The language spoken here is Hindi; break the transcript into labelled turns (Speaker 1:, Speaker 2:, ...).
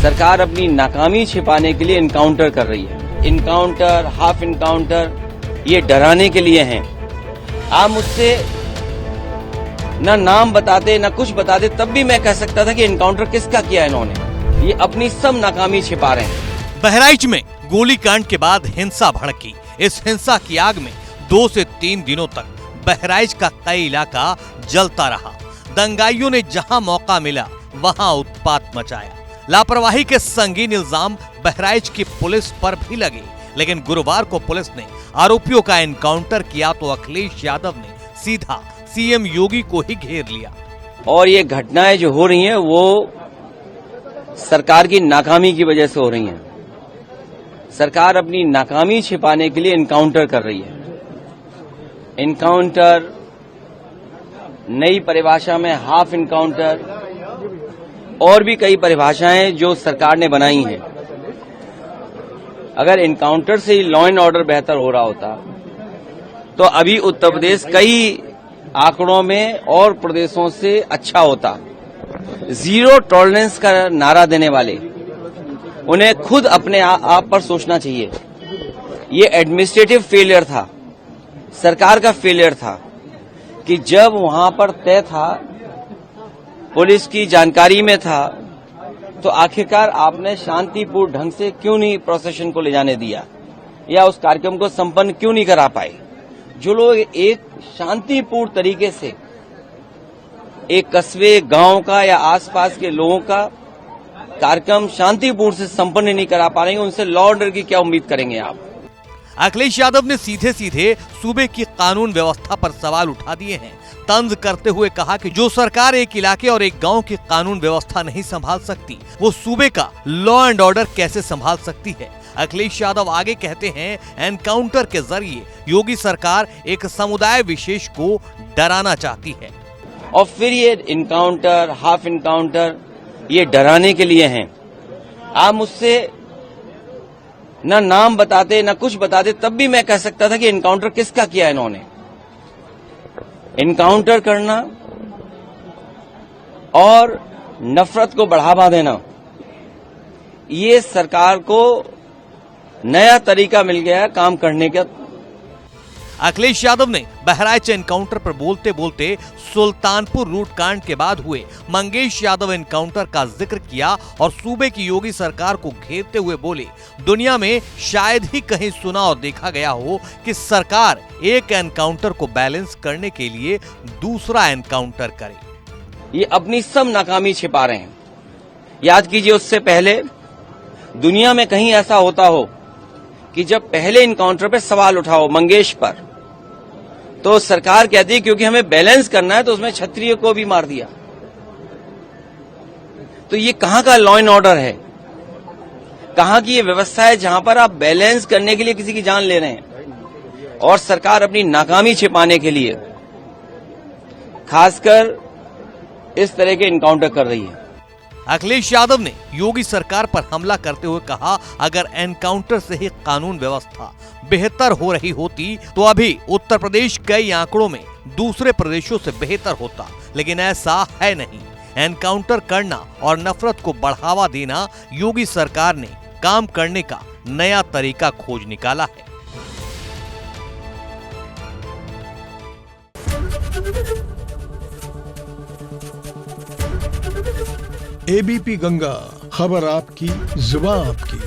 Speaker 1: सरकार अपनी नाकामी छिपाने के लिए इनकाउंटर कर रही है। इनकाउंटर, हाफ इनकाउंटर, ये डराने के लिए हैं। आप मुझसे न नाम बताते न कुछ बताते तब भी मैं कह सकता था कि इनकाउंटर किसका किया इन्होंने। ये अपनी सब नाकामी छिपा रहे हैं।
Speaker 2: बहराइच में गोलीकांड के बाद हिंसा भड़की। इस हिंसा की आग में 2 से 3 दिनों तक बहराइच का कई इलाका जलता रहा। दंगाइयों ने जहां मौका मिला वहां उत्पात मचाया। लापरवाही के संगीन इल्जाम बहराइच की पुलिस पर भी लगे, लेकिन गुरुवार को पुलिस ने आरोपियों का एनकाउंटर किया तो अखिलेश यादव ने सीधा सीएम योगी को ही घेर लिया।
Speaker 1: और ये घटनाएं जो हो रही हैं वो सरकार की नाकामी की वजह से हो रही हैं। सरकार अपनी नाकामी छिपाने के लिए इनकाउंटर कर रही है। इनकाउंटर, नई परिभाषा में हाफ इनकाउंटर और भी कई परिभाषाएं जो सरकार ने बनाई हैं। अगर इनकाउंटर से ही लॉ एंड ऑर्डर बेहतर हो रहा होता तो अभी उत्तर प्रदेश कई आंकड़ों में और प्रदेशों से अच्छा होता। जीरो टॉलरेंस का नारा देने वाले उन्हें खुद अपने आप पर सोचना चाहिए। ये एडमिनिस्ट्रेटिव फेलियर था, सरकार का फेलियर था कि जब वहां पर तय था, पुलिस की जानकारी में था, तो आखिरकार आपने शांतिपूर्ण ढंग से क्यों नहीं प्रोसेशन को ले जाने दिया या उस कार्यक्रम को संपन्न क्यों नहीं करा पाए। जो लोग एक शांतिपूर्ण तरीके से एक कस्बे, गांव का या आसपास के लोगों का कार्यक्रम शांतिपूर्ण से संपन्न नहीं करा पा रहे हैं, उनसे लॉ ऑर्डर की क्या उम्मीद करेंगे आप।
Speaker 2: अखिलेश यादव ने सीधे सीधे सूबे की कानून व्यवस्था पर सवाल उठा दिए हैं। तंज करते हुए कहा कि जो सरकार एक इलाके और एक गांव की कानून व्यवस्था नहीं संभाल सकती, वो सूबे का लॉ एंड ऑर्डर कैसे संभाल सकती है। अखिलेश यादव आगे कहते हैं, एनकाउंटर के जरिए योगी सरकार एक समुदाय विशेष को डराना चाहती है।
Speaker 1: और फिर ये इनकाउंटर, हाफ इनकाउंटर, ये डराने के लिए हैं। आप मुझसे न नाम बताते न कुछ बताते तब भी मैं कह सकता था कि इनकाउंटर किसका किया इन्होंने। इनकाउंटर करना और नफरत को बढ़ावा देना, ये सरकार को नया तरीका मिल गया है काम करने का।
Speaker 2: अखिलेश यादव ने बहराइच एनकाउंटर पर बोलते बोलते सुल्तानपुर लूट कांड के बाद हुए मंगेश यादव एनकाउंटर का जिक्र किया और सूबे की योगी सरकार को घेरते हुए बोले, दुनिया में शायद ही कहीं सुना और देखा गया हो कि सरकार एक एनकाउंटर को बैलेंस करने के लिए दूसरा एनकाउंटर करे।
Speaker 1: ये अपनी सब नाकामी छिपा रहे हैं। याद कीजिए, उससे पहले दुनिया में कहीं ऐसा होता हो कि जब पहले इनकाउंटर पे सवाल उठाओ मंगेश पर, तो सरकार कहती है क्योंकि हमें बैलेंस करना है तो उसमें क्षत्रिय को भी मार दिया। तो ये कहां का लॉ एंड ऑर्डर है, कहां की ये व्यवस्था है जहां पर आप बैलेंस करने के लिए किसी की जान ले रहे हैं। और सरकार अपनी नाकामी छिपाने के लिए खासकर इस तरह के इनकाउंटर कर रही है।
Speaker 2: अखिलेश यादव ने योगी सरकार पर हमला करते हुए कहा, अगर एनकाउंटर से ही कानून व्यवस्था बेहतर हो रही होती तो अभी उत्तर प्रदेश कई आंकड़ों में दूसरे प्रदेशों से बेहतर होता, लेकिन ऐसा है नहीं। एनकाउंटर करना और नफरत को बढ़ावा देना योगी सरकार ने काम करने का नया तरीका खोज निकाला है।
Speaker 3: एबीपी गंगा, खबर आपकी, जुबान आपकी।